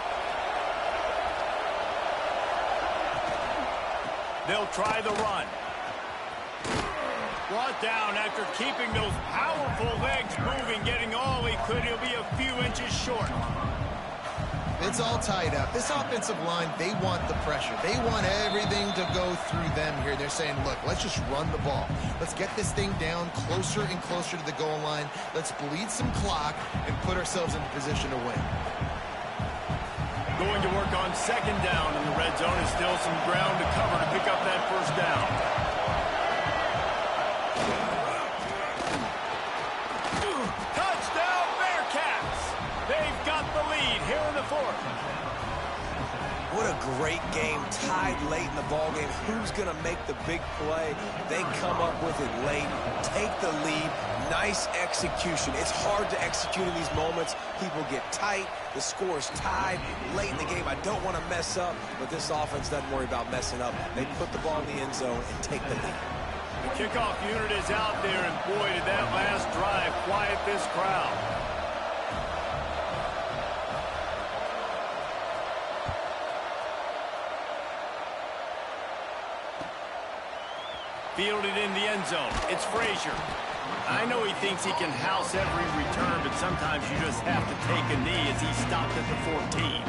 They'll try the run. Brought down after keeping those powerful legs moving, getting all he could. He'll be a few inches short. It's all tied up. This offensive line, they want the pressure. They want everything to go through them here. They're saying, look, let's just run the ball. Let's get this thing down closer and closer to the goal line. Let's bleed some clock and put ourselves in a position to win. Going to work on 2nd down in the red zone. Is still some ground to cover to pick up that 1st down. Touchdown Bearcats! They've got the lead here in the 4th. What a great game, tied late in the ball game. Who's going to make the big play? They come up with it late, take the lead. Nice execution. It's hard to execute in these moments. People get tight. The score is tied late in the game. I don't want to mess up, but this offense doesn't worry about messing up. They put the ball in the end zone and take the lead. The kickoff unit is out there, and boy, did that last drive quiet this crowd. Fielded in the end zone. It's Frazier. I know he thinks he can house every return, but sometimes you just have to take a knee as he stopped at the 14.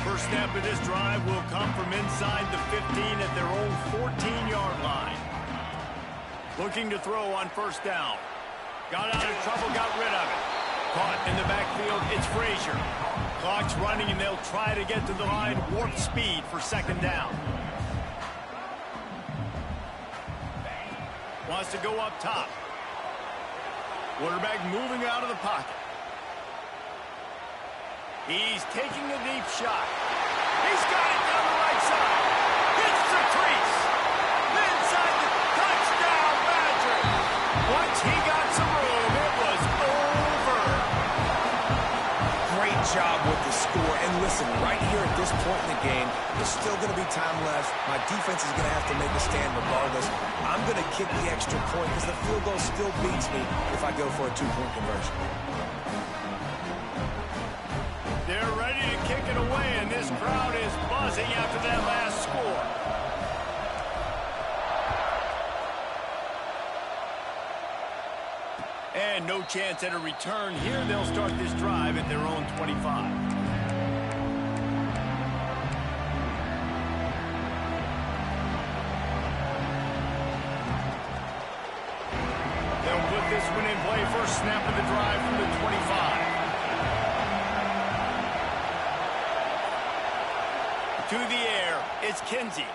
First snap of this drive will come from inside the 15 at their own 14-yard line. Looking to throw on 1st down. Got out of trouble, got rid of it. Caught in the backfield, it's Frazier. Clock's running, and they'll try to get to the line. Warp speed for 2nd down. Wants to go up top. Quarterback moving out of the pocket. He's taking a deep shot. He's got it down the right side. Hits the crease. Inside the touchdown, Badger. Once he got some room, it was over. Great job with the score. And listen, right here at this point in the game, there's still going to be time left. My defense is going to have to make a stand regardless. I'm going to kick the extra point because the field goal still beats me if I go for a 2-point conversion. They're ready to kick it away, and this crowd is buzzing after that last score. And no chance at a return here. They'll start this drive at their own 25. They'll put this one in play. First snap of the drive from the 25. To the air, it's Kinsey.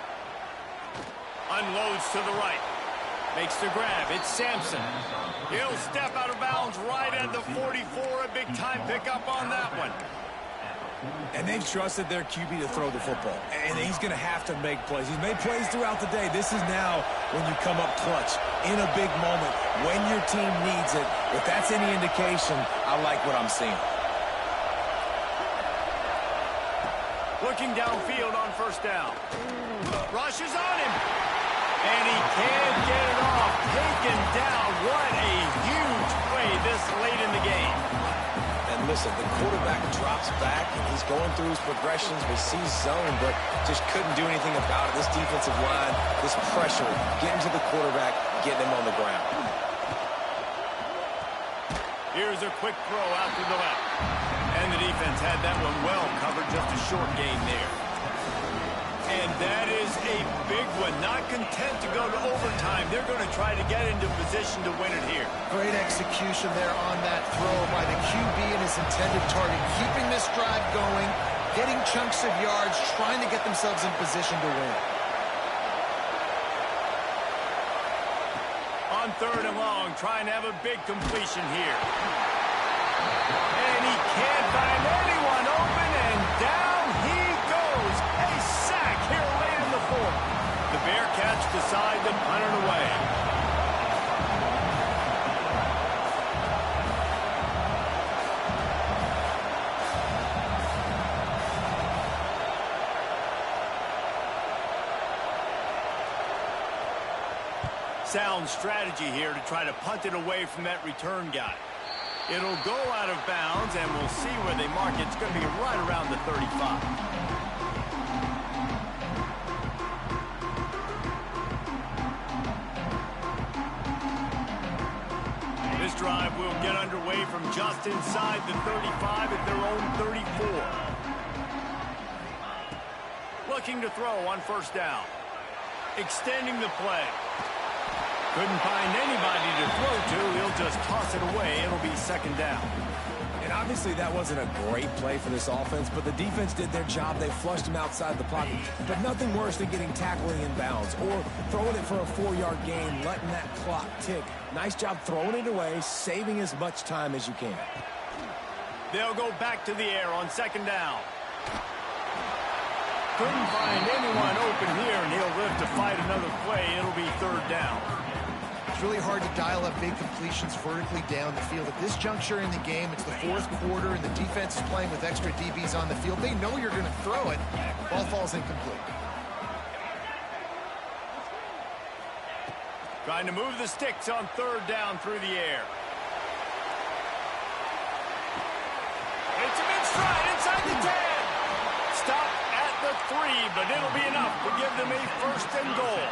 Unloads to the right. Makes the grab, it's Sampson. He'll step out of bounds right at the 44. A big time pickup on that one. And they've trusted their QB to throw the football. And he's going to have to make plays. He's made plays throughout the day. This is now when you come up clutch in a big moment when your team needs it. If that's any indication, I like what I'm seeing. Looking downfield on first down. Rushes on him. And he can't get it off. Taken down. What a huge play this late in the game. And listen, the quarterback drops back, and he's going through his progressions. We see zone, but just couldn't do anything about it. This defensive line, this pressure, getting to the quarterback, getting him on the ground. Here's a quick throw out to the left. And the defense had that one well covered, just a short gain there. And that is a big one. Not content to go to overtime. They're going to try to get into position to win it here. Great execution there on that throw by the QB and his intended target. Keeping this drive going, getting chunks of yards, trying to get themselves in position to win. On third and long, trying to have a big completion here. And he can't find anyone open, and down he goes. A sack here late in the fourth. The Bearcats decide to punt it away. Sound strategy here to try to punt it away from that return guy. It'll go out of bounds, and we'll see where they mark it. It's going to be right around the 35. This drive will get underway from just inside the 35 at their own 34. Looking to throw on first down. Extending the play. Couldn't find anybody to throw to. He'll just toss it away. It'll be second down. And obviously that wasn't a great play for this offense, but the defense did their job. They flushed him outside the pocket. But nothing worse than getting tackling in bounds or throwing it for a 4-yard gain, letting that clock tick. Nice job throwing it away, saving as much time as you can. They'll go back to the air on second down. Couldn't find anyone open here, and he'll live to fight another play. It'll be third down. It's really hard to dial up big completions vertically down the field. At this juncture in the game, it's the fourth quarter, and the defense is playing with extra DBs on the field. They know you're going to throw it. Ball falls incomplete. Trying to move the sticks on third down through the air. It's him in stride inside the 10. Stop at the 3, but it'll be enough to give them a first and goal.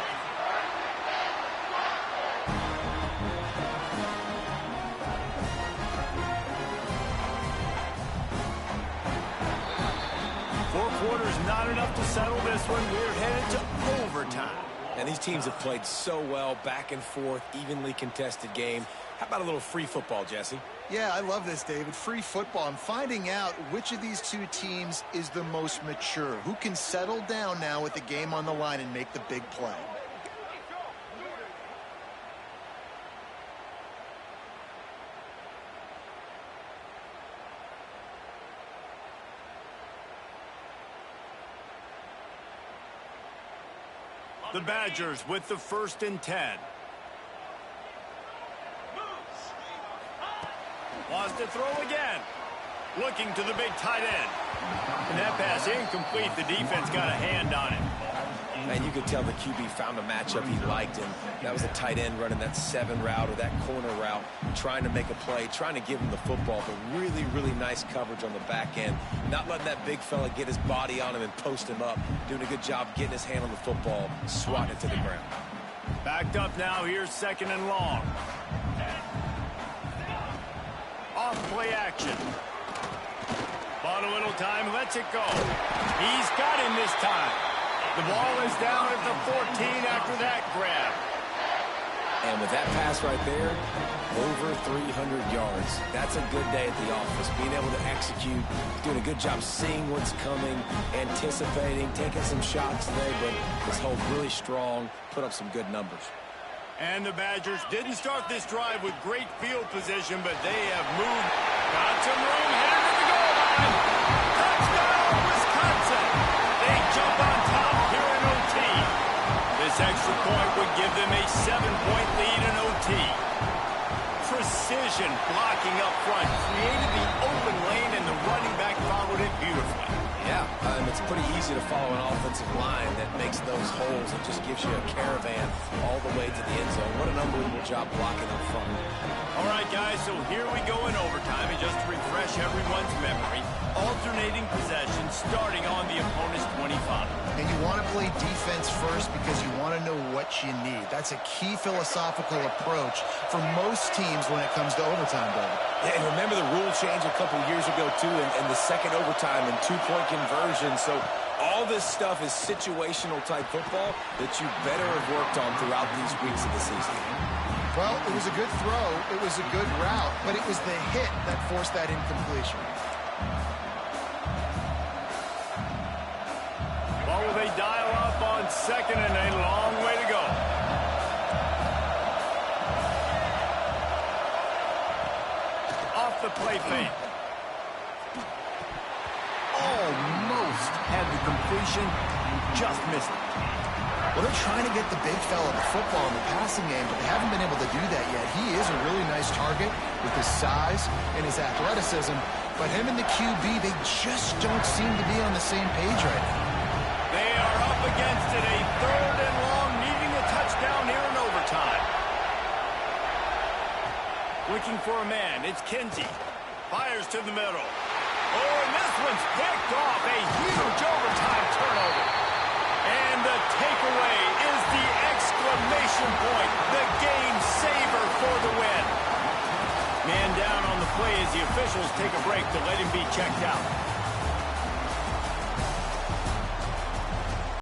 Four quarters not enough to settle this one. We're headed to overtime. And these teams have played so well, back and forth, evenly contested game. How about a little free football, Jesse? Yeah, I love this, David. Free football. I'm finding out which of these two teams is the most mature. Who can settle down now with the game on the line and make the big play? The Badgers with the 1st and 10. Wants to throw again. Looking to the big tight end. And that pass incomplete. The defense got a hand on it. And you could tell the QB found a matchup he liked, and that was a tight end running that 7 route or that corner route, trying to make a play, trying to give him the football, but really, really nice coverage on the back end. Not letting that big fella get his body on him and post him up. Doing a good job getting his hand on the football, swatting it to the ground. Backed up now. Here's second and long. Off play action. Bought a little time, lets it go. He's got him this time. The ball is down at the 14 after that grab. And with that pass right there, over 300 yards. That's a good day at the office. Being able to execute, doing a good job seeing what's coming, anticipating, taking some shots today, but this hold really strong, put up some good numbers. And the Badgers didn't start this drive with great field position, but they have moved. Got some room, headed to the goal line. Touchdown! This extra point would give them a 7-point lead in OT. Precision blocking up front created the open lane, and the running back followed it beautifully. Yeah, it's pretty easy to follow an offensive line that makes those holes and just gives you a caravan all the way to the end zone. What an unbelievable job blocking up front. All right, guys, so here we go in overtime, and just to refresh everyone's memory, alternating possession starting on the opponent's 25. And you want to play defense first because you want to know what you need. That's a key philosophical approach for most teams when it comes to overtime, David. Yeah, and remember the rule change a couple years ago, too, and the second overtime and two-point conversion. So all this stuff is situational type football that you better have worked on throughout these weeks of the season. Well, it was a good throw. It was a good route, but it was the hit that forced that incompletion. Well, will they dial up on second and a long way to go? Off the play fake. Almost had the completion, just missed it. Well, they're trying to get the big fella the football in the passing game, but they haven't been able to do that yet. He is a really nice target with his size and his athleticism, but him and the QB, they just don't seem to be on the same page right now. They are up against it, a third and long, needing a touchdown here in overtime. Looking for a man, it's Kinsey. Fires to the middle. Oh, and this one's picked off, a huge overtime turnover. And the takeaway is the exclamation point, the game saver for the win. Man down on the play as the officials take a break to let him be checked out.